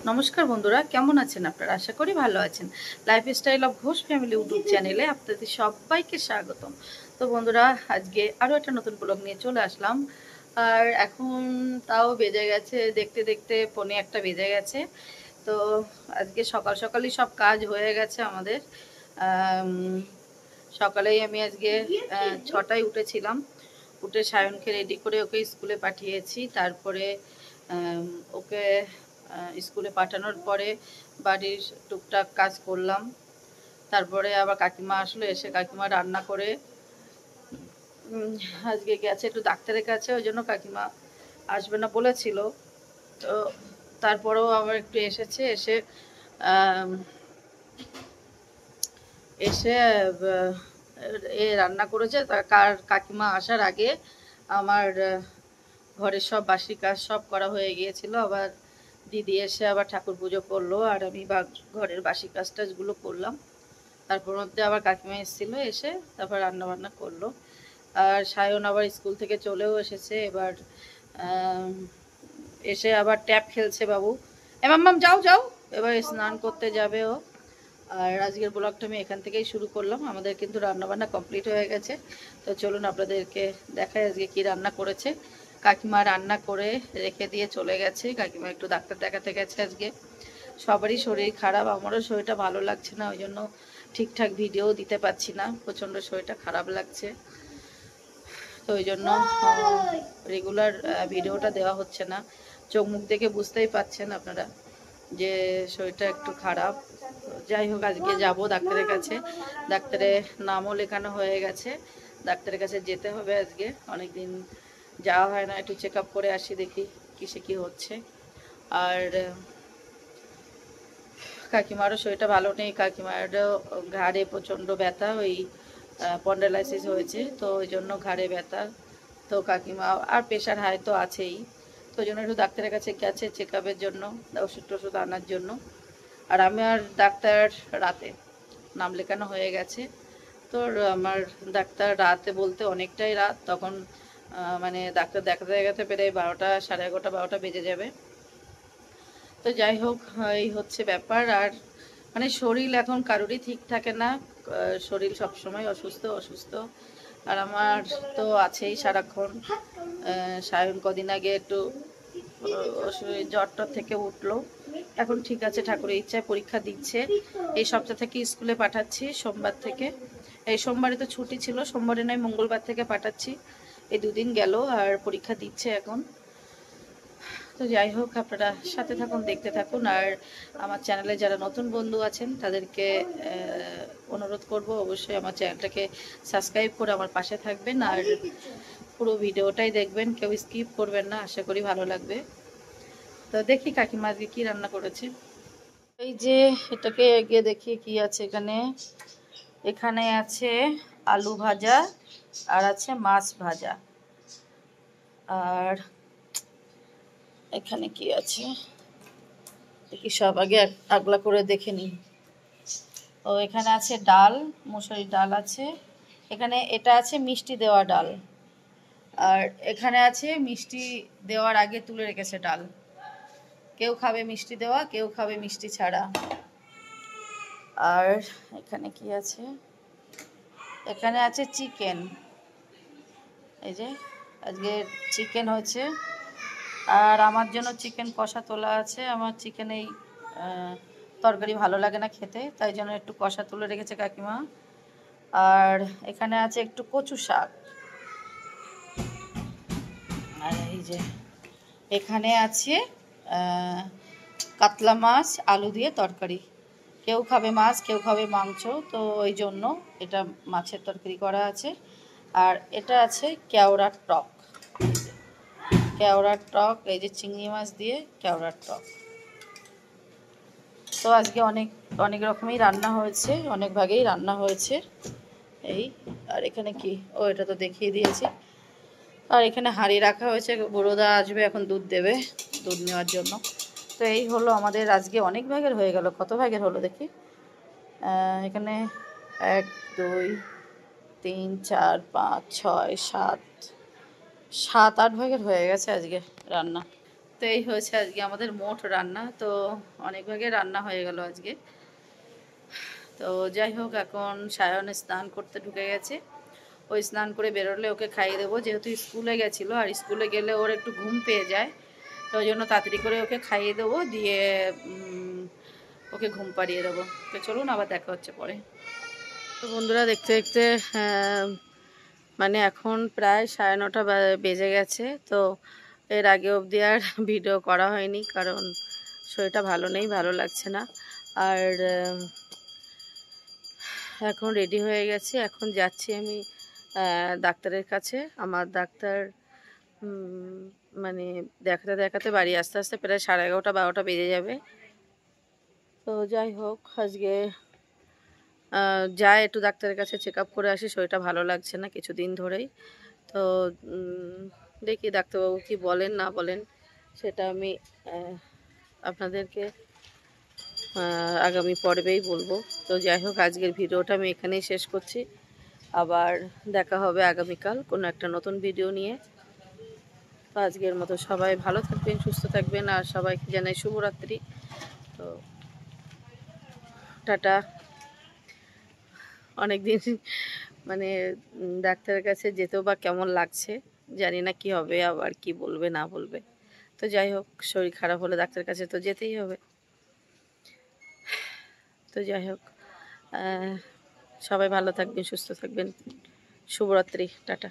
নমস্কার বন্ধুরা, কেমন আছেন আপনারা? আশা করি ভালো আছেন। Lifestyle of Ghosh family YouTube চ্যানেলে আপনাদের সবাইকে স্বাগতম। তো বন্ধুরা, আজকে আরও একটা নতুন ব্লগ নিয়ে চলে আসলাম। আর এখন তাও বেজে গেছে, দেখতে দেখতে 1:45 বেজে গেছে। তো আজকে সকাল সকালই সব কাজ হয়ে গেছে আমাদের। সকালেই আমি আজকে 6টায় উঠেছিলাম। উঠে সায়নকে রেডি করে ওকে স্কুলে পাঠিয়েছি। তারপরে ওকে স্কুলে পাঠানোর পরে বাড়ির টুকটাক কাজ করলাম। তারপরে আবার কাকিমা আসলো, এসে কাকিমা রান্না করে আজকে গেছে একটু ডাক্তারের কাছে, ওই জন্য কাকিমা আসবে না বলেছিল। তো তারপরেও আবার একটু এসেছে, এসে এসে রান্না করেছে। কাকিমা আসার আগে আমার ঘরের সব বাসি কাজ সব করা হয়ে গিয়েছিল। আবার দিদি এসে আবার ঠাকুর পুজো করলো, আর আমি ঘরের বাসি কাজ টাজগুলো করলাম। তারপর মধ্যে আবার কাকিমা এসেছিলো, এসে তারপর রান্না বান্না করলো। আর সায়ন আবার স্কুল থেকে চলেও এসেছে। এবার এসে আবার ট্যাপ খেলছে বাবু। মাম্মাম যাও যাও, এবার স্নান করতে যাবে ও। আর আজকের ব্লগটা আমি এখান থেকেই শুরু করলাম। আমাদের কিন্তু রান্নাবান্না কমপ্লিট হয়ে গেছে। তো চলুন আপনাদেরকে দেখাই আজকে কি রান্না করেছে। কাকিমা রান্না করে রেখে দিয়ে চলে গেছে। কাকিমা একটু ডাক্তার দেখাতে গেছে আজকে। সবারই শরীর খারাপ, আমারও শরীরটা ভালো লাগছে না, ওই জন্য ঠিকঠাক ভিডিও দিতে পারছি না। প্রচণ্ড শরীরটা খারাপ লাগছে, তো ওই জন্য রেগুলার ভিডিওটা দেওয়া হচ্ছে না। চোখ মুখ দেখে বুঝতেই পাচ্ছেন আপনারা যে শরীরটা একটু খারাপ। যাই হোক, আজকে যাব ডাক্তারের কাছে। ডাক্তারের নামও লেখানো হয়ে গেছে। ডাক্তারের কাছে যেতে হবে আজকে, অনেক দিন যাওয়া হয় না। একটু চেক আপ করে আসি, দেখি কিসে কি হচ্ছে। আর কাকিমারও শরীরটা ভালো নেই। কাকিমারও ঘাড়ে প্রচণ্ড ব্যথা, ওই স্পন্ডাইলাইসিস হয়েছে, তো ওই জন্য ঘাড়ে ব্যথা। তো কাকিমা আর প্রেশার হাই তো আছেই, তো ওই জন্য একটু ডাক্তারের কাছে গেছে চেক আপের জন্য, ওষুধ টষুধ আনার জন্য। আর আমার ডাক্তার রাতে নাম লেখানো হয়ে গেছে। তো আমার ডাক্তার রাতে বলতে অনেকটাই রাত, তখন মানে ডাক্তার দেখাতে দেখাতে পেরে 12টা, সাড়ে 11টা, 12টা বেজে যাবে। তো যাই হোক, এই হচ্ছে ব্যাপার। আর মানে শরীর এখন কারোরই ঠিক থাকে না, শরীর সবসময় অসুস্থ অসুস্থ। আর আমার তো আছেই সারাক্ষণ। সায়ন কদিন আগে একটু জ্বরটা থেকে উঠলো, এখন ঠিক আছে ঠাকুরের ইচ্ছায়। পরীক্ষা দিচ্ছে, এই সপ্তাহ থেকে স্কুলে পাঠাচ্ছি, সোমবার থেকে। এই সোমবারে তো ছুটি ছিল, সোমবারে নয় মঙ্গলবার থেকে পাঠাচ্ছি। এই দুদিন গেল, আর পরীক্ষা দিচ্ছে এখন। তো যাই হোক, আপনারা সাথে থাকুন, দেখতে থাকুন। আর আমার চ্যানেলে যারা নতুন বন্ধু আছেন তাদেরকে অনুরোধ করব অবশ্যই আমার চ্যানেলটাকে সাবস্ক্রাইব করে আমার পাশে থাকবেন। আর পুরো ভিডিওটাই দেখবেন, কেউ স্কিপ করবেন না, আশা করি ভালো লাগবে। তো দেখি কাকিমা আজকে কী রান্না করেছে। এই যে এটাকে এগিয়ে দেখি কি আছে এখানে। এখানে আছে আলু ভাজা, আর আছে মাছ ভাজা। আর এখানে কি আছে দেখি, সব আগে আগলা করে দেখে নিই। ও এখানে আছে ডাল, মুসুরির ডাল আছে। এখানে এটা আছে মিষ্টি দেওয়া ডাল। আর এখানে আছে মিষ্টি দেওয়ার আগে তুলে রেখেছে ডাল। কেউ খাবে মিষ্টি দেওয়া, কেউ খাবে মিষ্টি ছাড়া। আর এখানে কি আছে, এখানে আছে চিকেন। এই যে আজকে চিকেন হয়েছে। আর আমার জন্য চিকেন কষা তোলা আছে। আমার চিকেন এই তরকারি ভালো লাগে না খেতে, তাই জন্য একটু কষা তুলে রেখেছে কাকিমা। আর এখানে আছে একটু কচু শাক। আর এই যে এখানে আছে কাতলা মাছ আলু দিয়ে তরকারি। কেউ খাবে মাছ, কেউ খাবে মাংস, তো ওই জন্য এটা মাছের তরকারি করা আছে। আর এটা আছে কেওড়ার টক। কেওড়ার টক, এই যে চিংড়ি মাছ দিয়ে কেওড়ার টক। তো আজকে অনেক অনেক রকমই রান্না হয়েছে, অনেক ভাগেই রান্না হয়েছে এই। আর এখানে কি, ও এটা তো দেখিয়ে দিয়েছি। আর এখানে হাঁড়ি রাখা হয়েছে, বড়দা আসবে এখন দুধ দেবে, দুধ নেওয়ার জন্য। তো এই হলো আমাদের আজকে, অনেক ভাগের হয়ে গেল। কত ভাগের হলো দেখি, এখানে 1 2 3 4 5 6 7 7 8 ভাগের হয়ে গেছে আজকে রান্না। তো এই হয়েছে আজকে আমাদের মোট রান্না। তো অনেক ভাগে রান্না হয়ে গেল আজকে। তো যাই হোক, এখন সায়ন স্নান করতে ঢুকে গেছে। ওই স্নান করে বেরোলে ওকে খাইয়ে দেবো, যেহেতু স্কুলে গেছিলো, আর স্কুলে গেলে ওর একটু ঘুম পেয়ে যায়। তো ওই জন্য তাড়াতাড়ি করে ওকে খাইয়ে দেবো, দিয়ে ওকে ঘুম পাড়িয়ে দেবো। তো চলুন, আবার দেখা হচ্ছে পরে। তো বন্ধুরা, দেখতে দেখতে মানে এখন প্রায় 9:30 বেজে গেছে। তো এর আগে অবধি আর ভিডিও করা হয়নি, কারণ শরীরটা ভালো নেই, ভালো লাগছে না। আর এখন রেডি হয়ে গেছি, এখন যাচ্ছি আমি ডাক্তারের কাছে। আমার ডাক্তার মানে দেখাতে দেখাতে বাড়ি আস্তে আস্তে প্রায় 11:30 12টা বেজে যাবে। তো যাই হোক, আজকে যাই একটু ডাক্তারের কাছে চেক আপ করে আসি, শরীরটা ভালো লাগছে না কিছুদিন ধরেই। তো দেখি ডাক্তারবাবু কি বলেন না বলেন, সেটা আমি আপনাদেরকে আগামী পর্বেই বলবো। তো যাই হোক, আজকের ভিডিওটা আমি এখানেই শেষ করছি। আবার দেখা হবে আগামীকাল কোনো একটা নতুন ভিডিও নিয়ে। তো আজকের মতো সবাই ভালো থাকবেন, সুস্থ থাকবেন, আর সবাইকে জানাই শুভরাত্রি। তো টাটা। অনেক দিন মানে ডাক্তারের কাছে যেতেও বা কেমন লাগছে জানি না, কি হবে আবার কি বলবে না বলবে। তো যাই হোক, শরীর খারাপ হলে ডাক্তারের কাছে তো যেতেই হবে। তো যাই হোক, সবাই ভালো থাকবেন, সুস্থ থাকবেন। শুভরাত্রি, টাটা।